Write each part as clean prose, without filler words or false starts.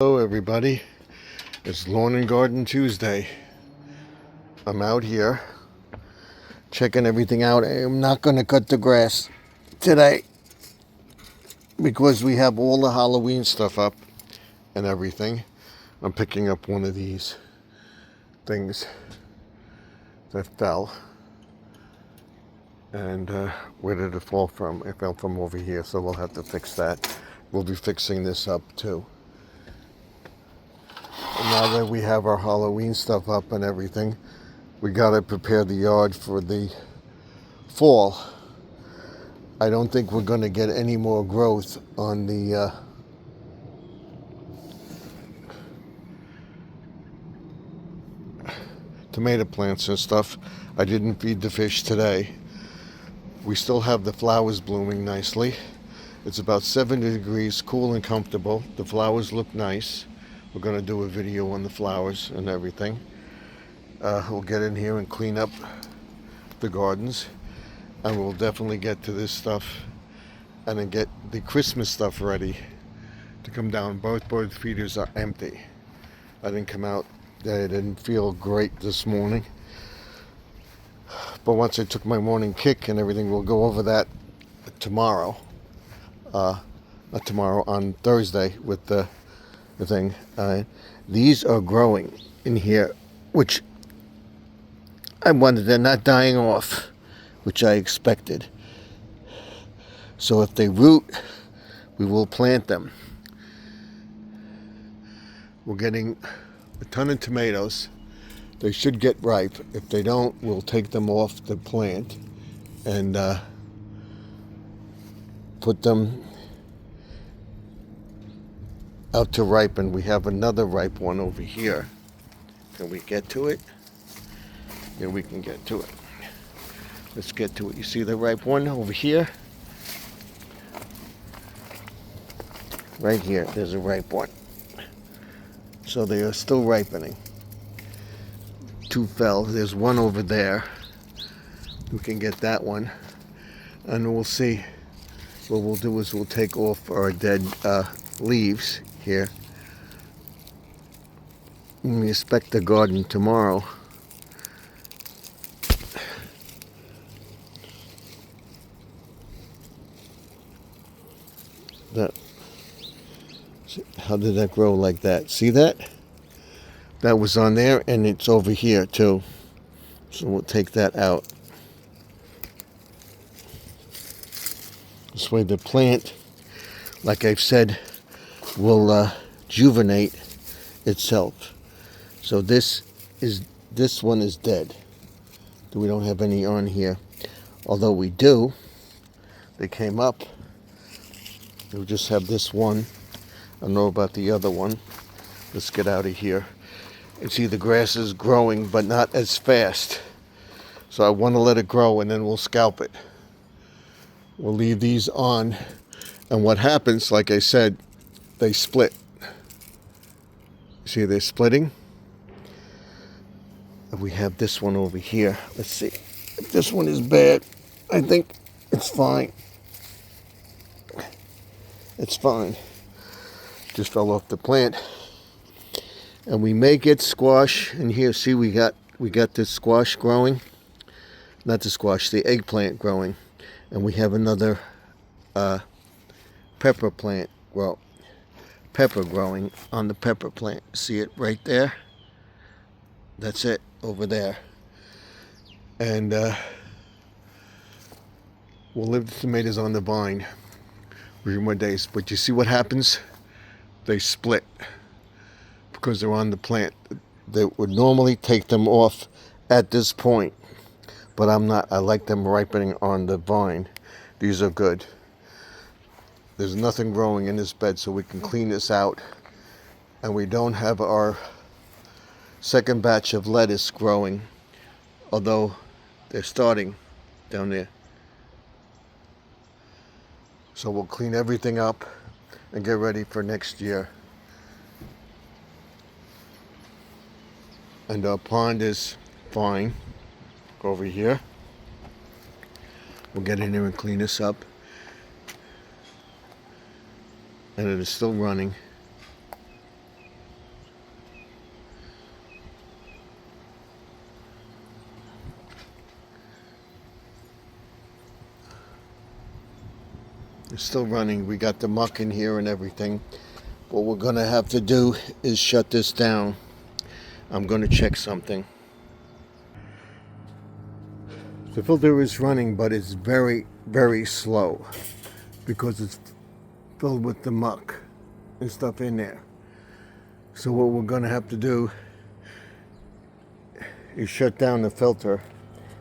Hello everybody, it's Lawn and Garden Tuesday. I'm out here checking everything out. I'm not going to cut the grass today because we have all the Halloween stuff up and everything. I'm picking up one of these things that fell. And where did it fall from? It fell from over here, so we'll have to fix that. We'll be fixing this up too. Now that we have our Halloween stuff up and everything, we got to prepare the yard for the fall. I don't think we're going to get any more growth on the tomato plants and stuff. I didn't feed the fish today. We still have the flowers blooming nicely. It's about 70 degrees, cool and comfortable. The flowers look nice. We're going to do a video on the flowers and everything. We'll get in here and clean up the gardens, and we'll definitely get to this stuff and then get the Christmas stuff ready to come down. Both bird feeders are empty. I didn't come out. I didn't feel great this morning, but once I took my morning kick and everything, we'll go over that tomorrow. Not tomorrow, on Thursday with the thing. These are growing in here, which I wonder, they're not dying off, which I expected. So if they root, we will plant them. We're getting a ton of tomatoes. They should get ripe. If they don't, we'll take them off the plant and put them out to ripen. We have another ripe one over here. Can we get to it? Yeah, we can get to it. Let's get to it. You see the ripe one over here? Right here, there's a ripe one. So they are still ripening. Two fell. There's one over there. We can get that one. And we'll see. What we'll do is we'll take off our dead leaves here. We inspect the garden tomorrow. How did that grow like that? See that? That was on there, and it's over here too. So we'll take that out. This way the plant, like I've said, will rejuvenate itself. So this one is dead. We don't have any on here. Although we do. They came up. We'll just have this one. I don't know about the other one. Let's get out of here. And see, the grass is growing, but not as fast. So I want to let it grow, and then we'll scalp it. We'll leave these on. And what happens, like I said, they split. See, they're splitting. And we have this one over here. Let's see. If this one is bad, I think it's fine. It's fine. Just fell off the plant. And we may get squash. And here, see, we got this squash growing. Not the squash, the eggplant growing. And we have another pepper plant. Well, pepper growing on the pepper plant. See it right there? That's it, over there. And we'll leave the tomatoes on the vine for a few more days. But you see what happens? They split because they're on the plant. They would normally take them off at this point, but I'm not. I like them ripening on the vine. These are good. There's nothing growing in this bed, so we can clean this out. And we don't have our second batch of lettuce growing, although they're starting down there. So we'll clean everything up and get ready for next year. And our pond is fine. Go over here. We'll get in there and clean this up. And it is still running. It's still running. We got the muck in here and everything. What we're gonna have to do is shut this down. I'm gonna check something. The filter is running, but it's very, very slow because it's filled with the muck and stuff in there. So what we're gonna have to do is shut down the filter.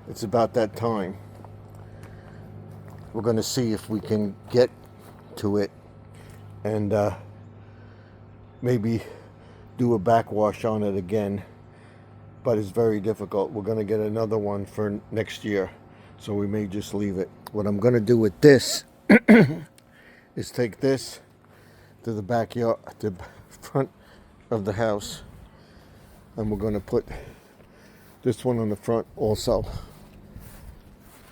It's about that time. We're gonna see if we can get to it and maybe do a backwash on it again, but it's very difficult. We're gonna get another one for next year, so we may just leave it. What I'm gonna do with this is take this to the backyard, the front of the house, and we're gonna put this one on the front also.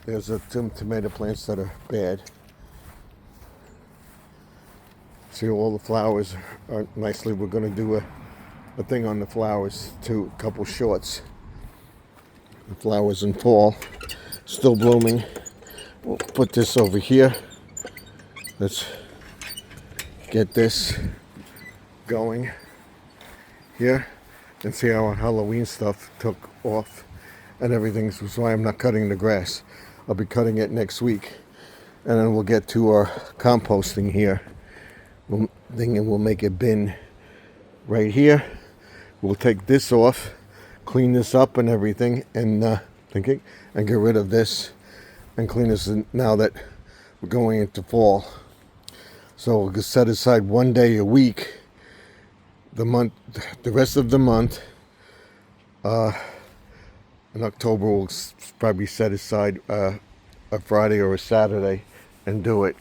There's some tomato plants that are bad. See, all the flowers are nicely. We're gonna do a thing on the flowers too, a couple shorts. The flowers in fall, still blooming. We'll put this over here. Let's get this going here and see how our Halloween stuff took off and everything. So that's why I'm not cutting the grass. I'll be cutting it next week, and then we'll get to our composting here. We'll make a bin right here. We'll take this off, clean this up and everything, and and get rid of this and clean this now that we're going into fall. So we'll set aside 1 day a week, the rest of the month. In October, we'll probably set aside a Friday or a Saturday and do it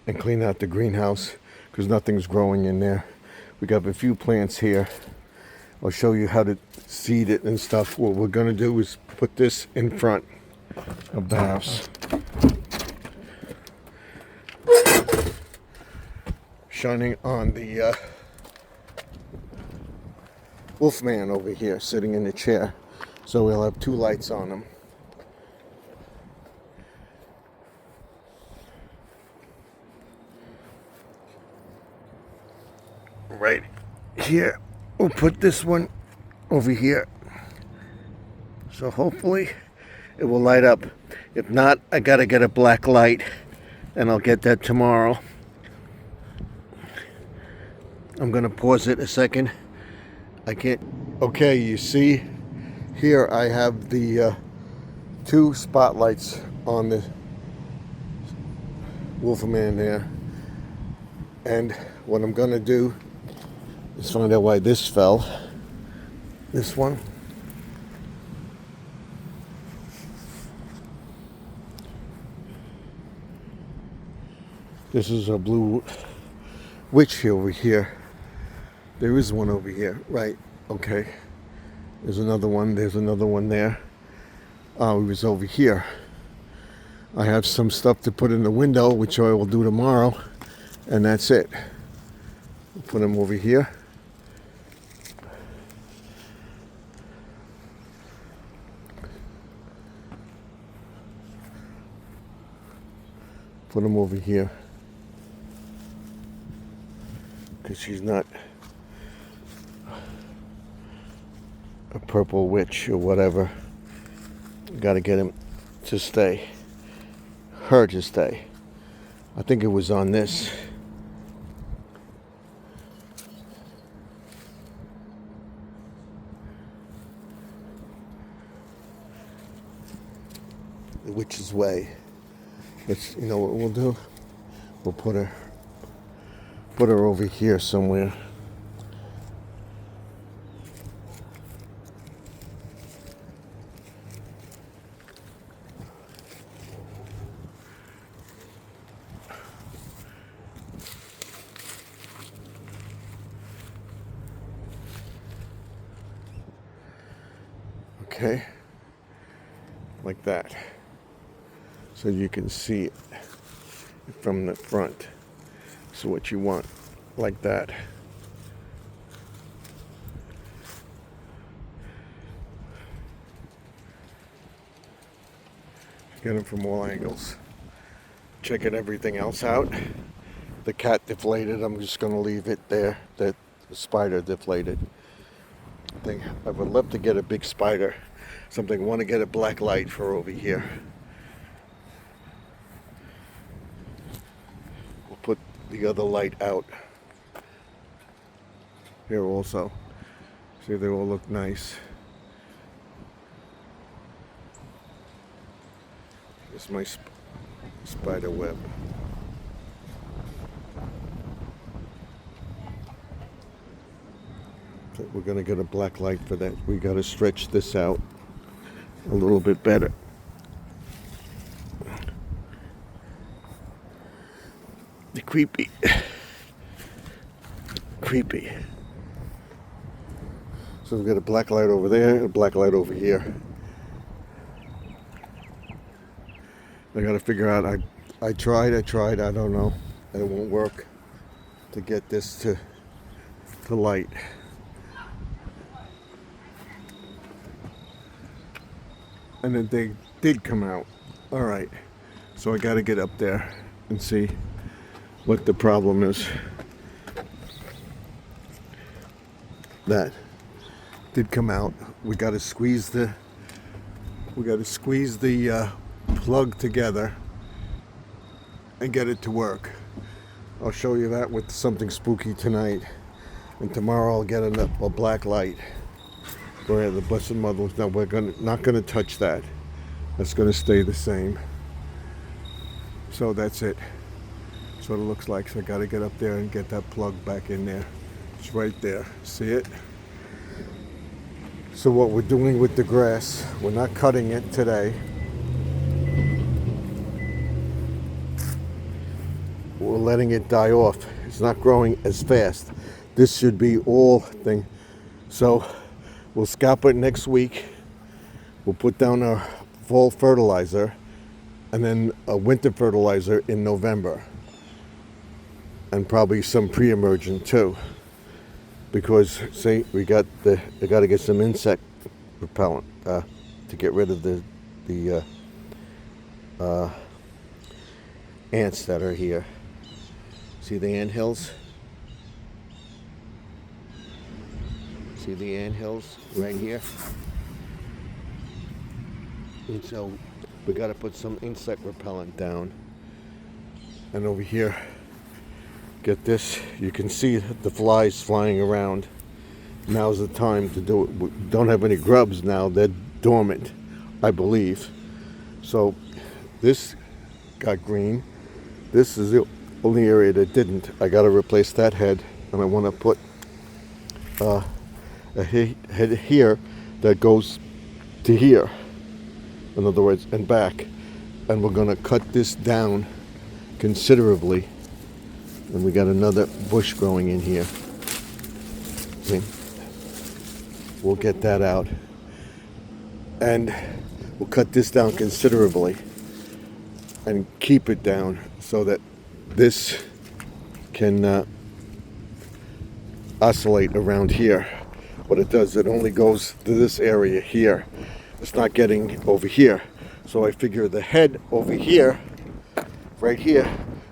and clean out the greenhouse because nothing's growing in there. We got a few plants here. I'll show you how to seed it and stuff. What we're gonna do is put this in front of the house. Shining on the Wolfman over here sitting in the chair. So we'll have two lights on him. Right here. We'll put this one over here. So hopefully it will light up. If not, I gotta get a black light and I'll get that tomorrow. I'm gonna pause it a second. I can't. Okay, you see here I have the two spotlights on the Wolfman there. And what I'm gonna do is find out why this fell. This one. This is a blue witch over here. There is one over here, right? Okay. There's another one. There's another one there. It was over here. I have some stuff to put in the window, which I will do tomorrow, and that's it. We'll put them over here. Put them over here. Because she's not a purple witch or whatever. Got to get him to stay. Her to stay. I think it was on this. The witch's way. Let's, you know what we'll do? We'll put her over here somewhere. Okay, like that, so you can see it from the front. So what you want, like that. Get them from all angles. checking everything else out. The cat deflated. I'm just going to leave it there. The spider deflated. I would love to get a big spider. Something. I want to get a black light for over here. We'll put the other light out here also. See, they all look nice. Here's my spider web. So we're going to get a black light for that. We got to stretch this out a little bit better. Creepy. Creepy. So we've got a black light over there and a black light over here. I got to figure out, I tried, I don't know. It won't work to get this to light. And then they did come out. All right. So I got to get up there and see what the problem is. That did come out. We got to squeeze the plug together and get it to work. I'll show you that with something spooky tonight, and tomorrow I'll get a black light. Where the Blessed Mother was. Now we're not gonna touch that. That's gonna stay the same. So that's it. That's what it looks like. So I got to get up there and get that plug back in there. It's right there. See it? So what we're doing with the grass, we're not cutting it today. We're letting it die off. It's not growing as fast. This should be all thing. So we'll scalp it next week. We'll put down our fall fertilizer and then a winter fertilizer in November. And probably some pre-emergent too. Because, see, we got to get some insect repellent to get rid of the ants that are here. See the anthills? See the anthills right here? And so we got to put some insect repellent down. And over here, get this, you can see the flies flying around. Now's the time to do it. We don't have any grubs now, they're dormant, I believe. So this got green. This is the only area that didn't. I got to replace that head, and I want to put a head here that goes to here, in other words, and back. And we're going to cut this down considerably. And we got another bush growing in here. See? We'll get that out. And we'll cut this down considerably and keep it down so that this can oscillate around here. What it does, it only goes to this area here. It's not getting over here. So I figure the head over here, right here,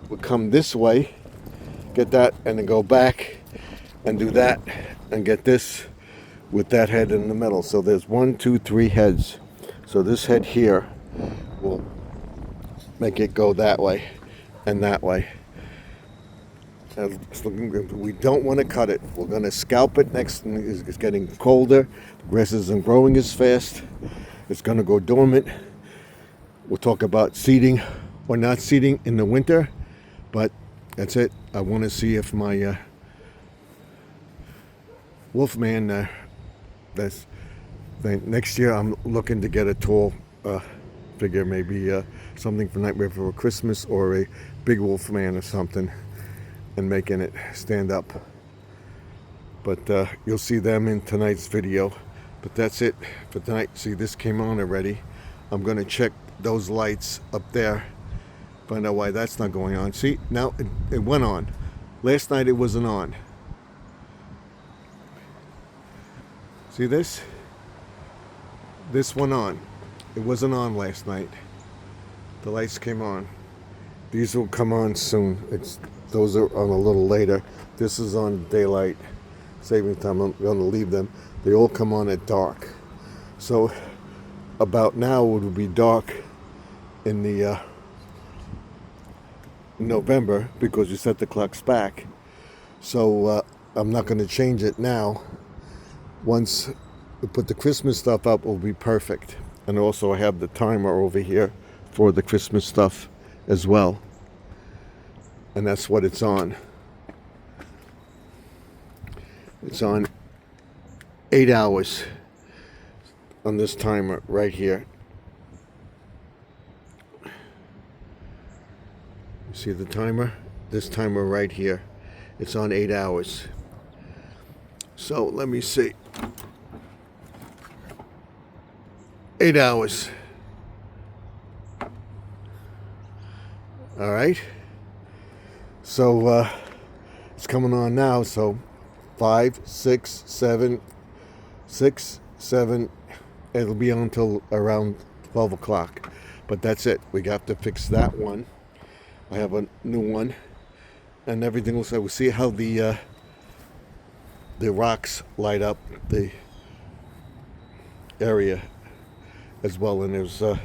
would come this way, get that, and then go back and do that and get this with that head in the middle. So there's 1, 2, 3 heads. So this head here will make it go that way and that way. And it's looking good. We don't want to cut it. We're going to scalp it next. It's getting colder. The grass isn't growing as fast. It's going to go dormant. We'll talk about seeding or not seeding in the winter, but that's it. I want to see if my Wolfman, that's next year. I'm looking to get a tall figure, maybe something for Nightmare Before Christmas or a big Wolfman or something, and making it stand up. But you'll see them in tonight's video. But that's it for tonight. See, this came on already. I'm going to check those lights up there, find out why that's not going on. See, now it went on. Last night it wasn't on. See this? This went on. It wasn't on last night. The lights came on. These will come on soon. Those are on a little later. This is on daylight saving time. I'm going to leave them. They all come on at dark. So about now it would be dark in the November because you set the clocks back. So I'm not going to change it now. Once we put the Christmas stuff up, it will be perfect. And also I have the timer over here for the Christmas stuff as well. And that's what it's on. It's on 8 hours on this timer right here. You see the timer? This timer right here. It's on 8 hours. So let me see. 8 hours. All right. So it's coming on now. So 5, 6, 7, 6, 7. It'll be on until around 12 o'clock. But that's it. We got to fix that one. I have a new one. And everything else. We'll see how the rocks light up the area as well. And there's the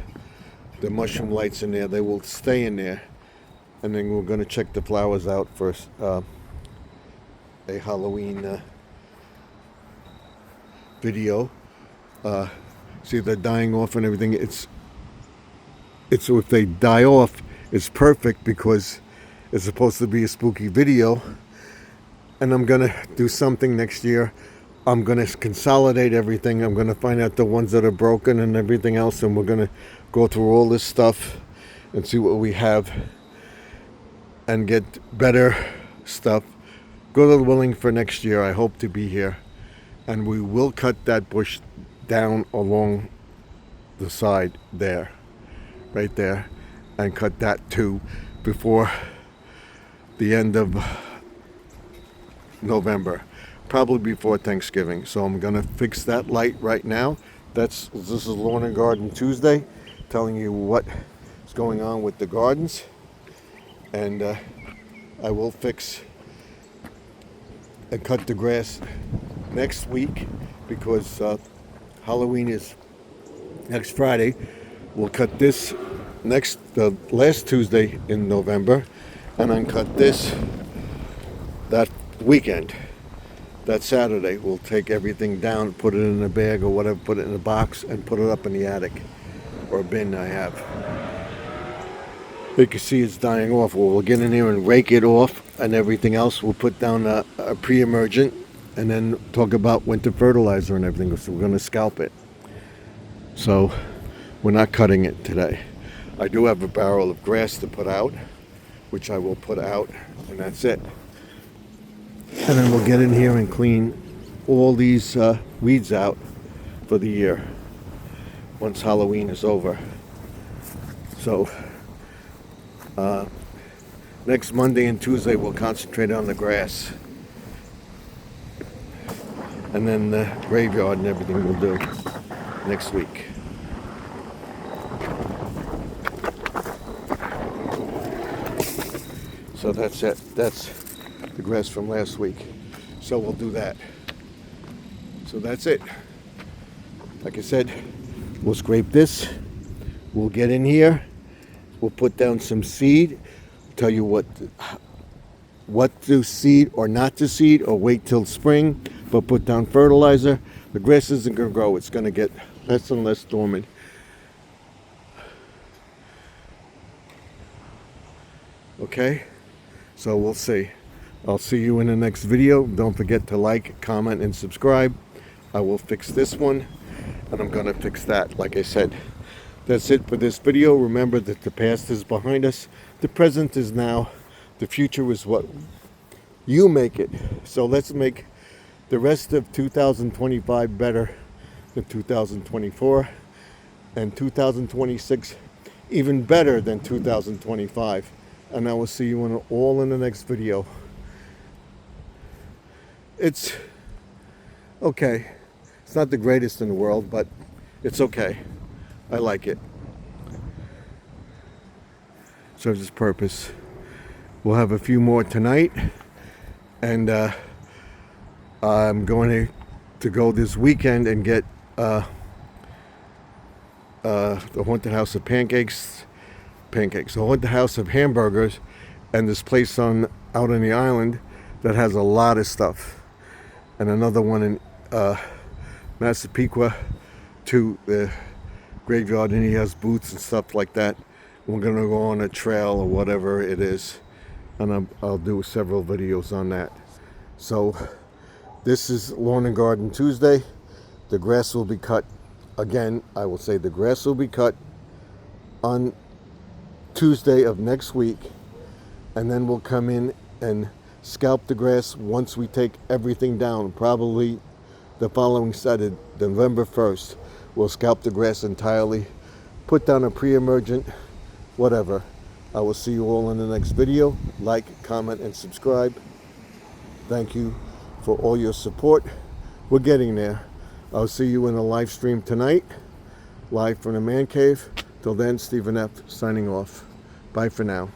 mushroom lights in there. They will stay in there. And then we're going to check the flowers out for a Halloween video. See, they're dying off and everything. It's if they die off, it's perfect because it's supposed to be a spooky video. And I'm going to do something next year. I'm going to consolidate everything. I'm going to find out the ones that are broken and everything else. And we're going to go through all this stuff and see what we have and get better stuff. God willing, for next year, I hope to be here. And we will cut that bush down along the side there, right there, and cut that too before the end of November, probably before Thanksgiving. So I'm gonna fix that light right now. This is Lawn and Garden Tuesday, telling you what is going on with the gardens, and I will fix and cut the grass next week because Halloween is next Friday. We'll cut this the last Tuesday in November, and then cut this that weekend. That Saturday we'll take everything down, put it in a bag or whatever, put it in a box and put it up in the attic or bin I have. You can see it's dying off. We'll get in here and rake it off and everything else. We'll put down a pre-emergent and then talk about winter fertilizer and everything. So we're going to scalp it. So we're not cutting it today. I do have a barrel of grass to put out, which I will put out, and that's it. And then we'll get in here and clean all these weeds out for the year once Halloween is over. So next Monday and Tuesday we'll concentrate on the grass, and then the graveyard and everything we'll do next week. So that's it. That's the grass from last week. So we'll do that. So that's it. Like I said, we'll scrape this. We'll get in here. We'll put down some seed. Tell you what to seed or not to seed, or wait till spring, but put down fertilizer. The grass isn't going to grow. It's going to get less and less dormant. Okay? So we'll see. I'll see you in the next video. Don't forget to like, comment, and subscribe. I will fix this one, and I'm going to fix that, like I said. That's it for this video. Remember that the past is behind us. The present is now. The future is what you make it. So let's make the rest of 2025 better than 2024, and 2026 even better than 2025. And I will see you all in the next video. It's okay. It's not the greatest in the world, but it's okay. I like it. serves its purpose. We'll have a few more tonight, and I'm going to go this weekend and get the Haunted House of Pancakes, the Haunted House of Hamburgers, and this place out on the island that has a lot of stuff, and another one in Massapequa to the graveyard, and he has booths and stuff like that. We're gonna go on a trail or whatever it is, and I'll do several videos on that. So this is Lawn and Garden Tuesday. The grass will be cut again. I will say the grass will be cut on Tuesday of next week, and then we'll come in and scalp the grass once we take everything down. Probably the following Saturday, November 1st, we'll scalp the grass entirely, put down a pre-emergent, whatever. I will see you all in the next video. Like, comment, and subscribe. Thank you for all your support. We're getting there. I'll see you in a live stream tonight, live from the man cave. Till then, Stephen F. signing off. Bye for now.